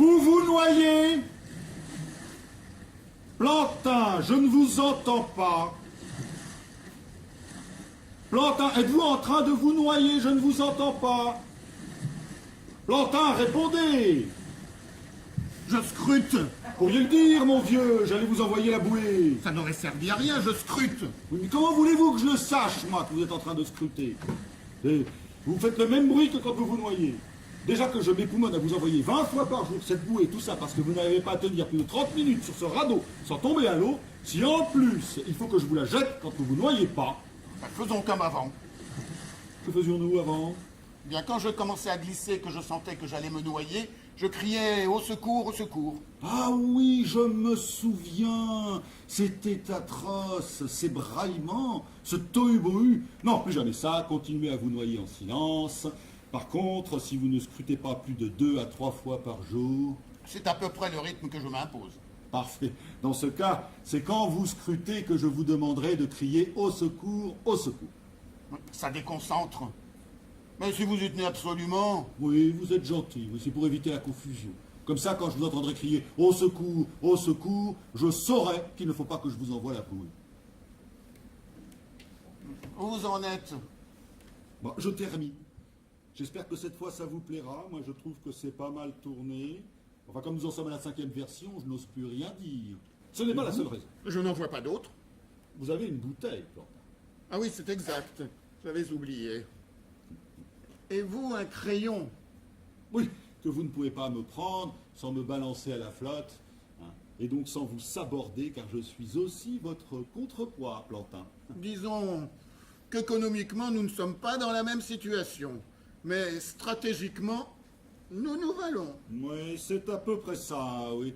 Vous vous noyez. Plantin, je ne vous entends pas. Plantin, êtes-vous en train de vous noyer? Je ne vous entends pas. Plantin, répondez. Je scrute. Pourriez le dire, mon vieux, j'allais vous envoyer la bouée. Ça n'aurait servi à rien, je scrute. Oui, mais comment voulez-vous que je le sache, moi, que vous êtes en train de scruter? Vous faites le même bruit que quand vous vous noyez. Déjà que je m'époumonne à vous envoyer 20 fois par jour cette bouée, tout ça, parce que vous n'arrivez pas à tenir plus de 30 minutes sur ce radeau sans tomber à l'eau, si en plus il faut que je vous la jette quand vous vous noyez pas. Ben, faisons comme avant. Que faisions-nous avant? Bien, quand je commençais à glisser, que je sentais que j'allais me noyer, je criais au secours, au secours. Ah oui, je me souviens. C'était atroce, ces braillements, ce tohu-bohu. Non, plus jamais ça, continuez à vous noyer en silence. Par contre, si vous ne scrutez pas plus de 2 à 3 fois par jour... C'est à peu près le rythme que je m'impose. Parfait. Dans ce cas, c'est quand vous scrutez que je vous demanderai de crier au secours, au secours. Ça déconcentre. Mais si vous y tenez absolument... Oui, vous êtes gentil, c'est pour éviter la confusion. Comme ça, quand je vous entendrai crier au secours, je saurai qu'il ne faut pas que je vous envoie la bouée. Où vous en êtes? Bon, je termine. J'espère que cette fois ça vous plaira. Moi, je trouve que c'est pas mal tourné. Enfin, comme nous en sommes à la 5e version, je n'ose plus rien dire. Ce n'est pas la seule raison. Je n'en vois pas d'autre. Vous avez une bouteille, Plantin. Ah oui, c'est exact. J'avais oublié. Et vous, un crayon? Oui, que vous ne pouvez pas me prendre sans me balancer à la flotte, hein, et donc sans vous saborder, car je suis aussi votre contrepoids, Plantin. Disons qu'économiquement, nous ne sommes pas dans la même situation. Mais stratégiquement, nous nous valons. Oui, c'est à peu près ça, oui.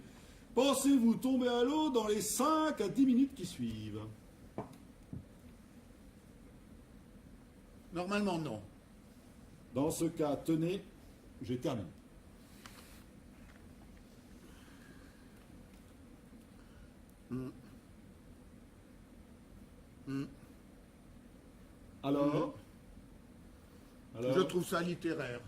Pensez-vous tomber à l'eau dans les 5 à 10 minutes qui suivent? Normalement, non. Dans ce cas, tenez, j'ai terminé. Alors? Je trouve ça littéraire.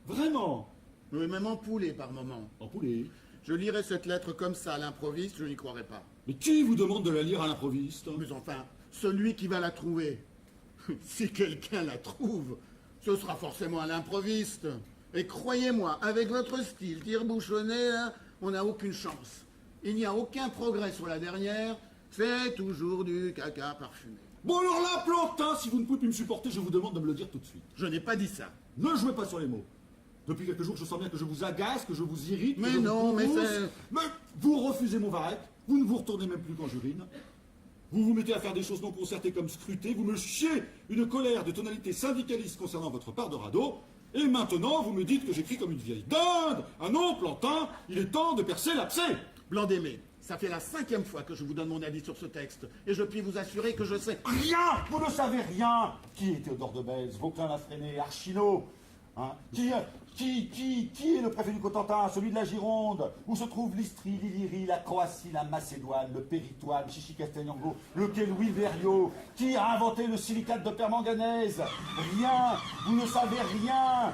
Vraiment? Oui, même empoulé par moments. Empoulé. Je lirais cette lettre comme ça à l'improviste, je n'y croirais pas. Mais qui vous demande de la lire à l'improviste? Mais enfin, celui qui va la trouver, si quelqu'un la trouve, ce sera forcément à l'improviste. Et croyez-moi, avec votre style tire-bouchonné, là, on n'a aucune chance. Il n'y a aucun progrès sur la dernière, c'est toujours du caca parfumé. Bon alors là, Plantin, si vous ne pouvez plus me supporter, je vous demande de me le dire tout de suite. Je n'ai pas dit ça. Ne jouez pas sur les mots. Depuis quelques jours, je sens bien que je vous agace, que je vous irrite. Mais que je non, vous mais pousse. c'est... Mais vous refusez mon varech, vous ne vous retournez même plus quand j'urine. Vous vous mettez à faire des choses non concertées comme scruter, vous me chiez une colère de tonalité syndicaliste concernant votre part de radeau, et maintenant vous me dites que j'écris comme une vieille dinde. Ah non, Plantin, il est temps de percer l'abcès. Blanc-Aimé, ça fait la 5e fois que je vous donne mon avis sur ce texte, et je puis vous assurer que je sais... Rien. Vous ne savez rien. Qui est Théodore de Bèze, Vauquelin-Lafresnay, Archino, hein, qui est le préfet du Cotentin, celui de la Gironde? Où se trouvent l'Istrie, l'Illyrie, la Croatie, la Macédoine, le Péritoine, Chichi-Castelnango, le quai Louis Verriot? Qui a inventé le silicate de permanganèse? Rien. Vous ne savez rien.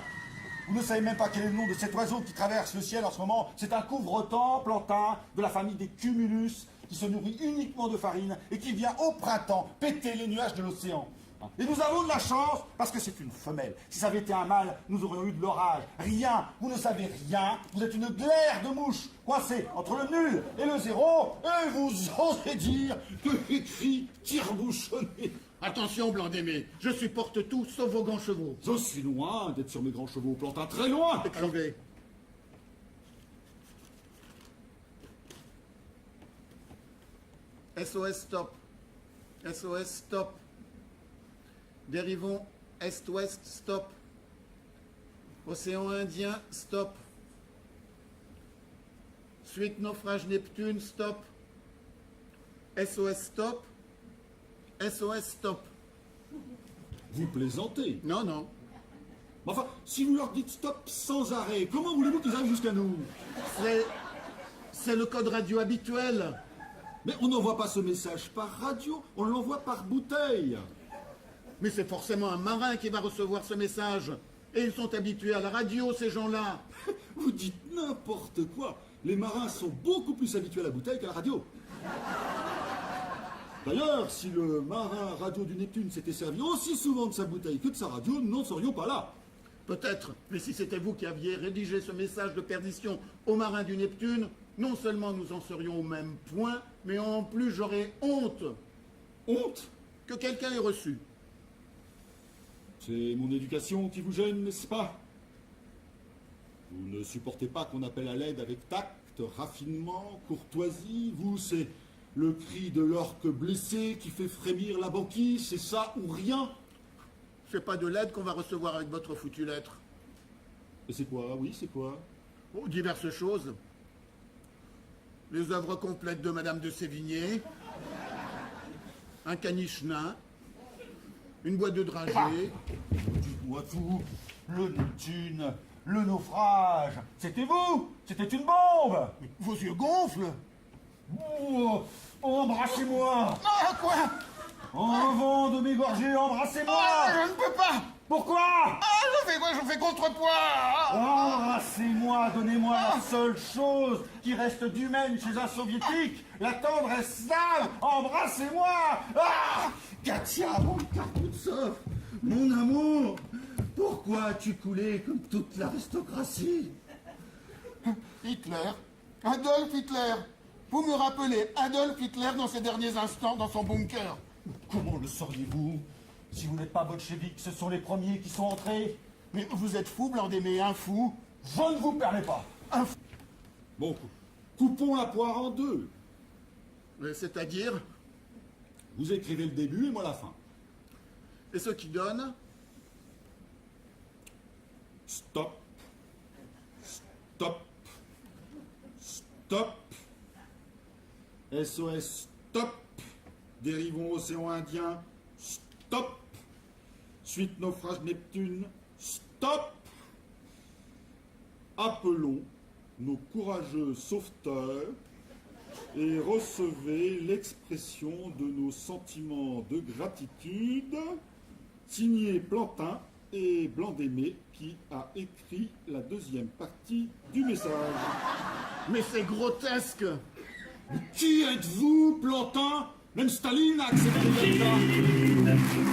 Vous ne savez même pas quel est le nom de cet oiseau qui traverse le ciel en ce moment. C'est un couvre-temps, Plantin, de la famille des cumulus, qui se nourrit uniquement de farine et qui vient au printemps péter les nuages de l'océan. Et nous avons de la chance parce que c'est une femelle. Si ça avait été un mâle, nous aurions eu de l'orage. Rien, vous ne savez rien. Vous êtes une glaire de mouches coincée entre le nul et le zéro. Et vous osez dire que j'écris tire-bouchonné. Attention, Blanc-Aimé, je supporte tout sauf vos grands chevaux. Je suis loin d'être sur mes grands chevaux, Plantin, très loin. Écrivez. SOS stop. SOS stop. Dérivons Est-Ouest stop. Océan Indien stop. Suite naufrage Neptune stop. SOS stop. SOS stop. Vous plaisantez. Non, non. Mais enfin, si vous leur dites stop sans arrêt, comment voulez-vous qu'ils arrivent jusqu'à nous? C'est le code radio habituel. Mais on n'envoie pas ce message par radio, on l'envoie par bouteille. Mais c'est forcément un marin qui va recevoir ce message. Et ils sont habitués à la radio, ces gens-là. Vous dites n'importe quoi. Les marins sont beaucoup plus habitués à la bouteille qu'à la radio. D'ailleurs, si le marin radio du Neptune s'était servi aussi souvent de sa bouteille que de sa radio, nous n'en serions pas là. Peut-être, mais si c'était vous qui aviez rédigé ce message de perdition aux marins du Neptune, non seulement nous en serions au même point, mais en plus j'aurais honte Honte? que quelqu'un ait reçu. C'est mon éducation qui vous gêne, n'est-ce pas? Vous ne supportez pas qu'on appelle à l'aide avec tact, raffinement, courtoisie. Vous, c'est le cri de l'orque blessé qui fait frémir la banquise, c'est ça ou rien? C'est pas de l'aide qu'on va recevoir avec votre foutue lettre. Et c'est quoi? Oui, c'est quoi? Oh, diverses choses. Les œuvres complètes de Madame de Sévigné, un caniche nain, une boîte de dragée. Dites-moi tout. Le Neptune, le naufrage. C'était vous? C'était une bombe? Vos yeux gonflent. Oh, embrassez-moi! Ah, quoi? En vent de m'égorger, embrassez-moi! Je ne peux pas. Pourquoi? Ah, je fais contrepoids. Embrassez-moi, donnez-moi la seule chose qui reste d'humaine chez un soviétique, la tendresse slave. Embrassez-moi! Ah! Katia, mon Karpoutsov, mon amour, pourquoi as-tu coulé comme toute l'aristocratie? Hitler, Adolf Hitler. Vous me rappelez Adolf Hitler dans ses derniers instants dans son bunker. Comment le sauriez-vous? Si vous n'êtes pas bolchevique, ce sont les premiers qui sont entrés. Mais vous êtes fou, blanc d'aimer un fou. Je ne vous permets pas. Un fou. Bon, coupons la poire en deux. C'est-à-dire, Vous écrivez le début et moi la fin. et ce qui donne, Stop. Stop. Stop. SOS, stop. Dérivons océan Indien, stop. Suite naufrage Neptune, stop. Appelons nos courageux sauveteurs et recevez l'expression de nos sentiments de gratitude, signé Plantin et Blanc-Aimé qui a écrit la deuxième partie du message. mais c'est grotesque. Qui êtes-vous, Plantin? Même Staline a accepté ça.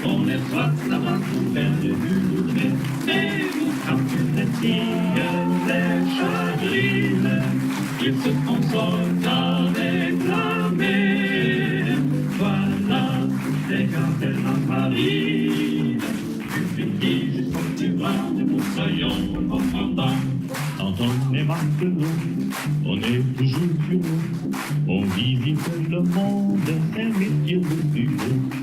On est soit ça va vous faire de l'humour, mais vous frappez les chagrines, ils se consolent avec la mer. Voilà les gars de la marine, du pays jusqu'au tyran de Moussaillon, en pendant. Quand on est matelot, on est toujours sur l'eau, on visite le monde, c'est un métier de bureau.